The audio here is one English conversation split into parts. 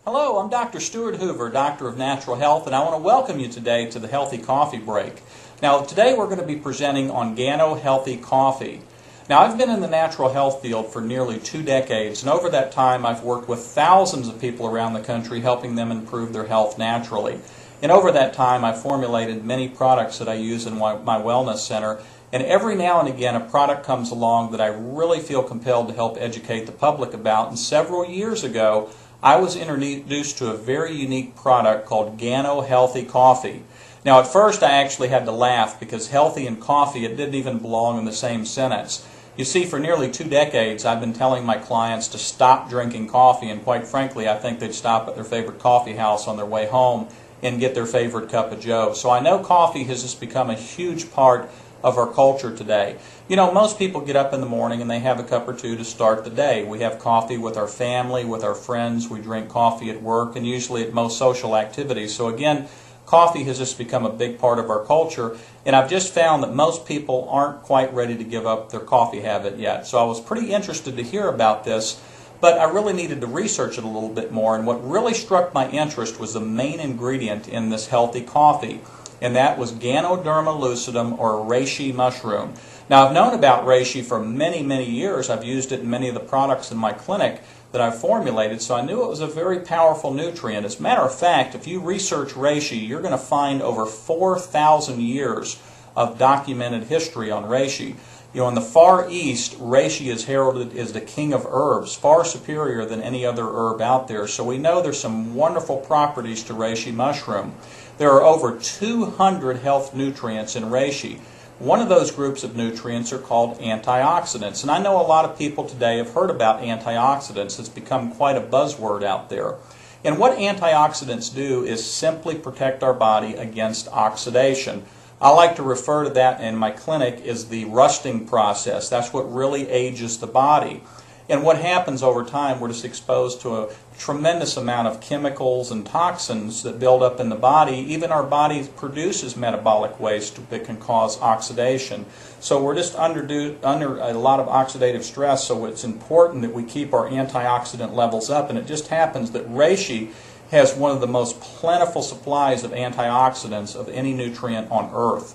Hello, I'm Dr. Stuart Hoover, Doctor of Natural Health, and I want to welcome you today to the Healthy Coffee Break. Now, today we're going to be presenting on Gano Healthy Coffee. Now, I've been in the natural health field for nearly 2 decades, and over that time I've worked with thousands of people around the country helping them improve their health naturally. And over that time I've formulated many products that I use in my wellness center, and every now and again a product comes along that I really feel compelled to help educate the public about. And several years ago I was introduced to a very unique product called Gano Healthy Coffee. Now, at first I actually had to laugh because healthy and coffee, it didn't even belong in the same sentence. You see, for nearly 2 decades I've been telling my clients to stop drinking coffee, and quite frankly I think they'd stop at their favorite coffee house on their way home and get their favorite cup of joe. So I know coffee has just become a huge part of our culture today. You know, most people get up in the morning and they have a cup or two to start the day. We have coffee with our family, with our friends, we drink coffee at work, and usually at most social activities. So again, coffee has just become a big part of our culture, and I've just found that most people aren't quite ready to give up their coffee habit yet. So I was pretty interested to hear about this, but I really needed to research it a little bit more, and what really struck my interest was the main ingredient in this healthy coffee, and that was Ganoderma lucidum, or reishi mushroom. Now, I've known about reishi for many, many years. I've used it in many of the products in my clinic that I've formulated, so I knew it was a very powerful nutrient. As a matter of fact, if you research reishi, you're going to find over 4,000 years of documented history on reishi. You know, in the Far East, reishi is heralded as the king of herbs, far superior than any other herb out there. So we know there's some wonderful properties to reishi mushroom. There are over 200 health nutrients in reishi. One of those groups of nutrients are called antioxidants. And I know a lot of people today have heard about antioxidants. It's become quite a buzzword out there. And what antioxidants do is simply protect our body against oxidation. I like to refer to that in my clinic as the rusting process. That's what really ages the body. And what happens over time, we're just exposed to a tremendous amount of chemicals and toxins that build up in the body. Even our body produces metabolic waste that can cause oxidation. So we're just under a lot of oxidative stress, so it's important that we keep our antioxidant levels up. And it just happens that reishi has one of the most plentiful supplies of antioxidants of any nutrient on earth.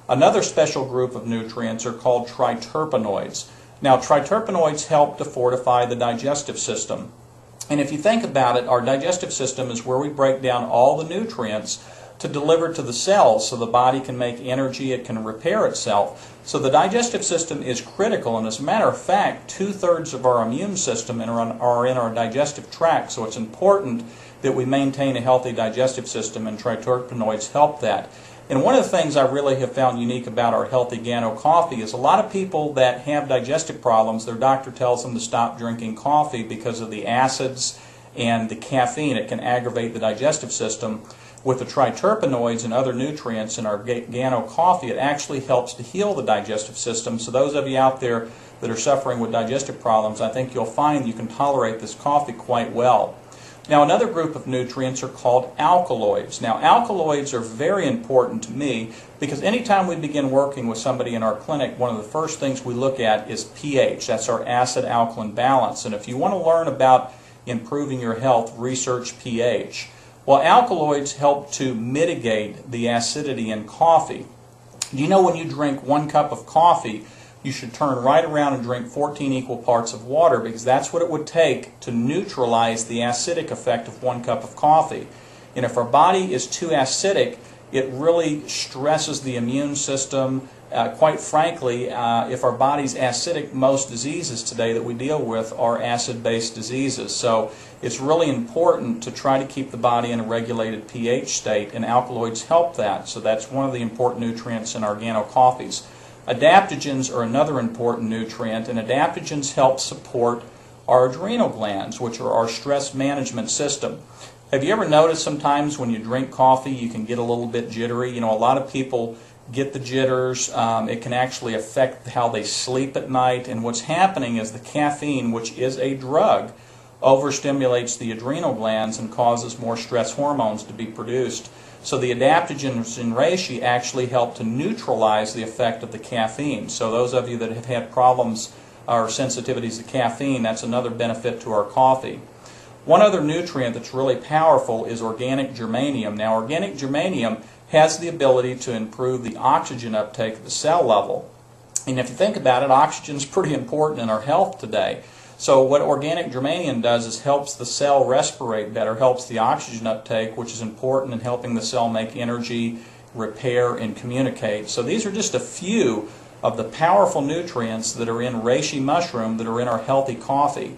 Another special group of nutrients are called triterpenoids. Now, triterpenoids help to fortify the digestive system. And if you think about it, our digestive system is where we break down all the nutrients to deliver to the cells so the body can make energy, it can repair itself. So the digestive system is critical, and as a matter of fact, 2/3 of our immune system are in our digestive tract, so it's important that we maintain a healthy digestive system, and triterpenoids help that. And one of the things I really have found unique about our healthy Gano coffee is a lot of people that have digestive problems, their doctor tells them to stop drinking coffee because of the acids and the caffeine. It can aggravate the digestive system. With the triterpenoids and other nutrients in our Gano coffee, it actually helps to heal the digestive system. So those of you out there that are suffering with digestive problems, I think you'll find you can tolerate this coffee quite well. Now, another group of nutrients are called alkaloids. Now, alkaloids are very important to me because anytime we begin working with somebody in our clinic, one of the first things we look at is pH. That's our acid-alkaline balance. And if you want to learn about improving your health, research pH. Well, alkaloids help to mitigate the acidity in coffee. You know, when you drink 1 cup of coffee, you should turn right around and drink 14 equal parts of water, because that's what it would take to neutralize the acidic effect of 1 cup of coffee. And if our body is too acidic, it really stresses the immune system. Quite frankly, if our body's acidic, most diseases today that we deal with are acid-based diseases. So it's really important to try to keep the body in a regulated pH state, and alkaloids help that. So that's one of the important nutrients in our Gano coffees. Adaptogens are another important nutrient, and adaptogens help support our adrenal glands, which are our stress management system. Have you ever noticed sometimes when you drink coffee you can get a little bit jittery? You know, a lot of people get the jitters. It can actually affect how they sleep at night, and what's happening is the caffeine, which is a drug, overstimulates the adrenal glands and causes more stress hormones to be produced. So the adaptogens in reishi actually help to neutralize the effect of the caffeine. So those of you that have had problems or sensitivities to caffeine, that's another benefit to our coffee. One other nutrient that's really powerful is organic germanium. Now, organic germanium has the ability to improve the oxygen uptake at the cell level. And if you think about it, oxygen is pretty important in our health today. So what organic germanium does is helps the cell respirate better, helps the oxygen uptake, which is important in helping the cell make energy, repair, and communicate. So these are just a few of the powerful nutrients that are in reishi mushroom that are in our healthy coffee.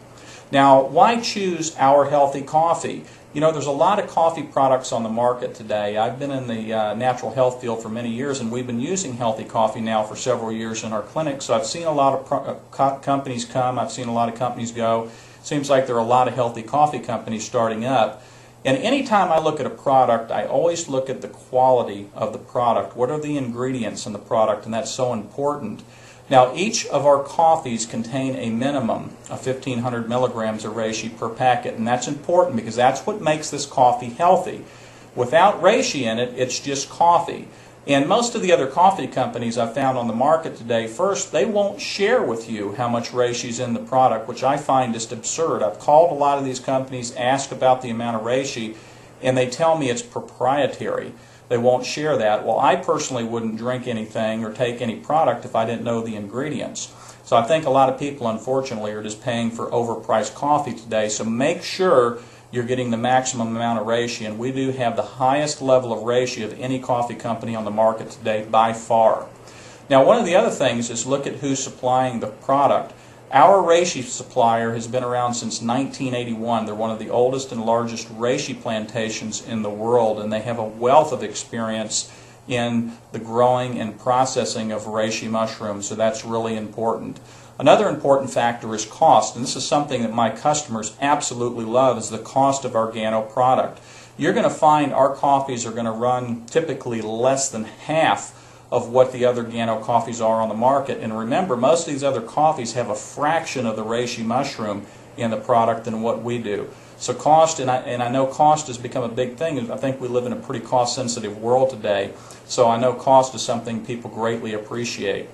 Now, why choose our healthy coffee? You know, there's a lot of coffee products on the market today. I've been in the natural health field for many years, and we've been using healthy coffee now for several years in our clinic. So I've seen a lot of companies come. I've seen a lot of companies go. Seems like there are a lot of healthy coffee companies starting up. And anytime I look at a product, I always look at the quality of the product. What are the ingredients in the product? And that's so important. Now, each of our coffees contain a minimum of 1,500 milligrams of reishi per packet, and that's important because that's what makes this coffee healthy. Without reishi in it, it's just coffee. And most of the other coffee companies I've found on the market today, first, they won't share with you how much reishi is in the product, which I find just absurd. I've called a lot of these companies, asked about the amount of reishi, and they tell me it's proprietary. They won't share that. Well, I personally wouldn't drink anything or take any product if I didn't know the ingredients. So I think a lot of people, unfortunately, are just paying for overpriced coffee today. So make sure you're getting the maximum amount of reishi, and we do have the highest level of reishi of any coffee company on the market today by far. Now, one of the other things is look at who's supplying the product. Our reishi supplier has been around since 1981. They're one of the oldest and largest reishi plantations in the world, and they have a wealth of experience in the growing and processing of reishi mushrooms, so that's really important. Another important factor is cost, and this is something that my customers absolutely love, is the cost of our Gano product. You're going to find our coffees are going to run typically less than half of what the other Gano coffees are on the market. And remember, most of these other coffees have a fraction of the reishi mushroom in the product than what we do. So cost, and I know cost has become a big thing. I think we live in a pretty cost-sensitive world today, so I know cost is something people greatly appreciate.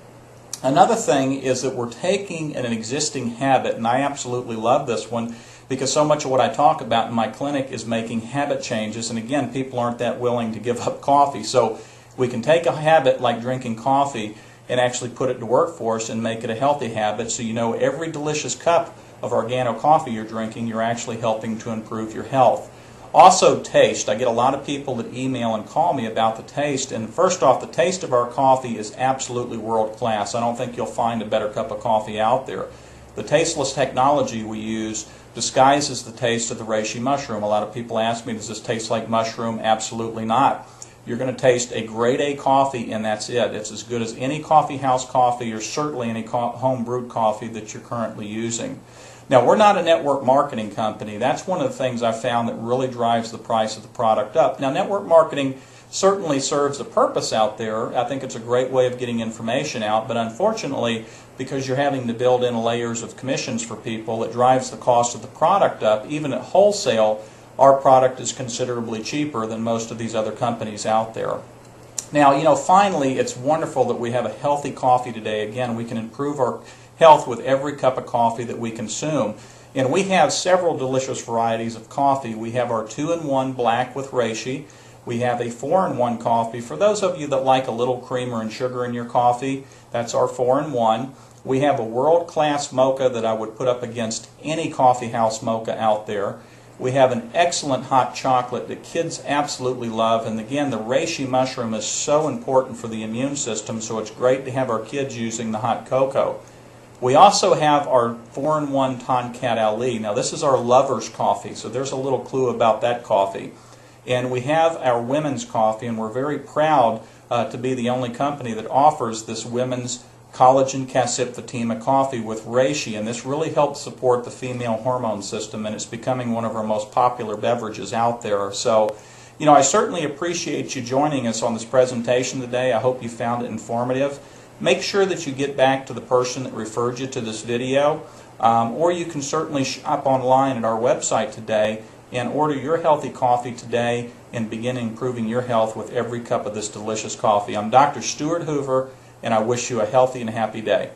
Another thing is that we're taking an existing habit, and I absolutely love this one, because so much of what I talk about in my clinic is making habit changes, and again, people aren't that willing to give up coffee. So we can take a habit like drinking coffee and actually put it to work for us and make it a healthy habit, so you know every delicious cup of our Gano coffee you're drinking, you're actually helping to improve your health. Also, taste. I get a lot of people that email and call me about the taste, and first off, the taste of our coffee is absolutely world class. I don't think you'll find a better cup of coffee out there. The tasteless technology we use disguises the taste of the reishi mushroom. A lot of people ask me, does this taste like mushroom? Absolutely not. You're going to taste a grade A coffee, and that's it. It's as good as any coffee house coffee, or certainly any home brewed coffee that you're currently using. Now, we're not a network marketing company. That's one of the things I've found that really drives the price of the product up. Now, network marketing certainly serves a purpose out there. I think it's a great way of getting information out, but unfortunately, because you're having to build in layers of commissions for people, it drives the cost of the product up. Even at wholesale, our product is considerably cheaper than most of these other companies out there. Now, you know, finally, it's wonderful that we have a healthy coffee today. Again, we can improve our health with every cup of coffee that we consume. And we have several delicious varieties of coffee. We have our 2-in-1 black with reishi. We have a 4-in-1 coffee. For those of you that like a little creamer and sugar in your coffee, that's our 4-in-1. We have a world-class mocha that I would put up against any coffee house mocha out there. We have an excellent hot chocolate that kids absolutely love. And again, the reishi mushroom is so important for the immune system, so it's great to have our kids using the hot cocoa. We also have our 4-in-1 Tonkat Ali. Now, this is our lover's coffee, so there's a little clue about that coffee. And we have our women's coffee, and we're very proud to be the only company that offers this women's collagen Casip Fatima coffee with reishi, and this really helps support the female hormone system, and it's becoming one of our most popular beverages out there. So, you know, I certainly appreciate you joining us on this presentation today. I hope you found it informative. Make sure that you get back to the person that referred you to this video, or you can certainly shop online at our website today and order your healthy coffee today and begin improving your health with every cup of this delicious coffee. I'm Dr. Stuart Hoover, and I wish you a healthy and happy day.